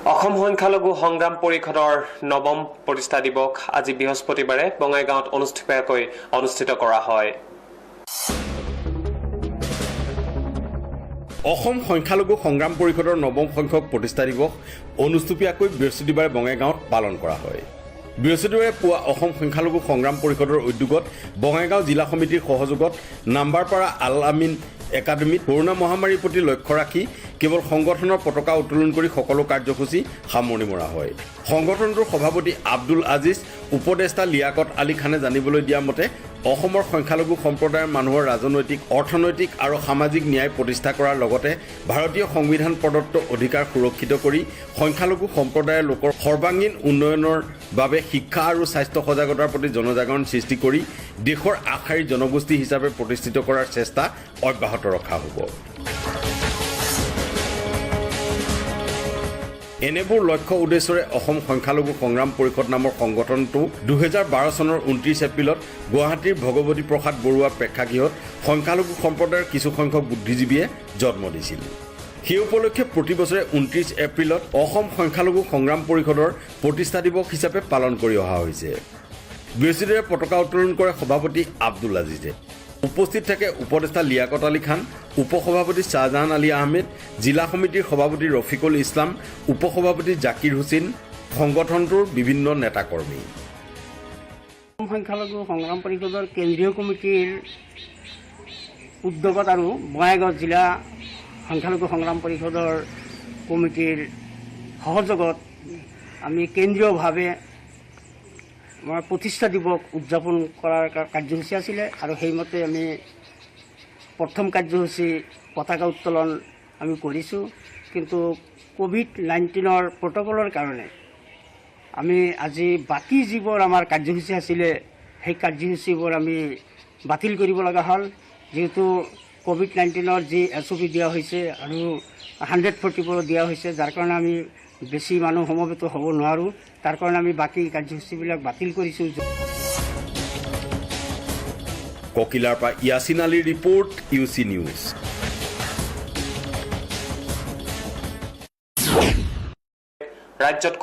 অসম সংখ্যালঘু সংগ্ৰাম পৰিষদৰ নৱম প্ৰতিষ্ঠা দিৱস আজি বৃহস্পতিবাৰে বঙাইগাঁৱত অনুষ্ঠিত কৰা হয়। অসম সংখ্যালঘু সংগ্ৰাম পৰিষদৰ নৱম সংখ্যক প্ৰতিষ্ঠা দিৱস অনুষ্ঠিতকৈ বৃহস্পতিবাৰে বঙাইগাঁৱত পালন কৰা হয়। বৃহস্পতিবাৰে পুৱা অসম সংখ্যালঘু সংগ্ৰাম পৰিষদৰ উদ্যোগত বঙাইগাঁও জিলা সমিতিৰ সহযোগত নাম্বাৰপাৰা আল আমিন একাডেমীত কৰোনা মহামাৰীৰ প্ৰতি লক্ষ্য ৰাখি কেৱল সংগঠনৰ পতাকা উত্তোলন কৰি সকলো কাৰ্যসূচী সামৰণি মৰা হয়। সংগঠনটোৰ সভাপতি আব্দুল আজিজ উপদেষ্টা লিয়াকত আলী খানে জানিবলৈ দিয়া মতে অসমৰ সংখ্যালঘু সম্প্ৰদায়ৰ মানুহৰ ৰাজনৈতিক, অৰ্থনৈতিক আৰু সামাজিক ন্যায় প্ৰতিষ্ঠা কৰাৰ লগতে ভাৰতীয় সংবিধান প্ৰদত্ত অধিকাৰ সুৰক্ষিত কৰি সংখ্যালঘু সম্প্ৰদায়ৰ লোকৰ সৰ্বাংগীন উন্নয়নৰ বাবে শিক্ষা আৰু স্বাস্থ্য সজাগতাৰ প্ৰতি জনজাগৰণ সৃষ্টি কৰি দেশৰ আগশাৰীৰ জনগোষ্ঠী হিচাপে প্ৰতিষ্ঠিত কৰাৰ চেষ্টা অব্যাহত ৰখা হ'ব। এনেবোৰ লক্ষ্য উদ্দেশ্যৰে অসম সংখ্যালঘু সংগ্ৰাম পৰিষদ নামৰ সংগঠনটো 2012 চনৰ 29 এপ্ৰিলত গুৱাহাটীৰ ভগৱতী প্ৰসাদ বৰুৱা প্ৰেক্ষাগৃহত সংখ্যালঘু সম্প্ৰদায়ৰ কিছুসংখ্যক বুদ্ধিজীৱীয়ে জন্ম দিছিল। সেই উপলক্ষে প্ৰতি বছৰে 29 এপ্ৰিলত অসম সংখ্যালঘু সংগ্ৰাম পৰিষদৰ প্ৰতিষ্ঠা দিৱস হিচাপে পালন কৰি অহা হৈছে। বৃহস্পতিবাৰে পতাকা উত্তোলন কৰে সভাপতি আব্দুল আজিজে। উপস্থিত থাকে উপদেষ্টা লিয়াকত আলী খান, উপসভাপতি শ্বাহজাহান আলী আহমেদ, জিলা সমিতিৰ সভাপতি ৰফিকুল ইছলাম, উপসভাপতি জাকিৰ হুছেইন, সংগঠনটোৰ বিভিন্ন নেতাকৰ্মী। অসম সংখ্যালঘু সংগ্ৰাম পৰিষদৰ কেন্দ্ৰীয় কমিটিৰ উদ্যোগত আৰু বঙাইগাঁও জিলা সংখ্যালঘু সংগ্ৰাম পৰিষদৰ কমিটিৰ সহযোগত আমি কেন্দ্ৰীয়ভাৱে আমাৰ প্ৰতিষ্ঠা দিৱস উদযাপন কৰাৰ কাৰ্যসূচী আছিলে আৰু সেইমতে আমি প্ৰথম কাৰ্যসূচী পতাকা উত্তোলন আমি কৰিছোঁ। কিন্তু কোভিড-19 প্ৰট'কলৰ কাৰণে আমি আজি বাকী যিবোৰ আমাৰ কাৰ্যসূচী আছিলে সেই কাৰ্যসূচীবোৰ আমি বাতিল কৰিব লগা হ'ল, যিহেতু কোভিড-19 যি SOP দিয়া হৈছে আৰু 144 দিয়া হৈছে, যাৰ কাৰণে আমি বেছি মানুহ সমবেত হ'ব নোৱাৰোঁ। তাৰ কাৰণে আমি বাকী কাৰ্যসূচীবিলাক বাতিল কৰিছোঁ। ককিলাৰ পৰা ইয়াছিন আলীৰ ৰিপৰ্ট, UC নিউজ। ৰাজ্যত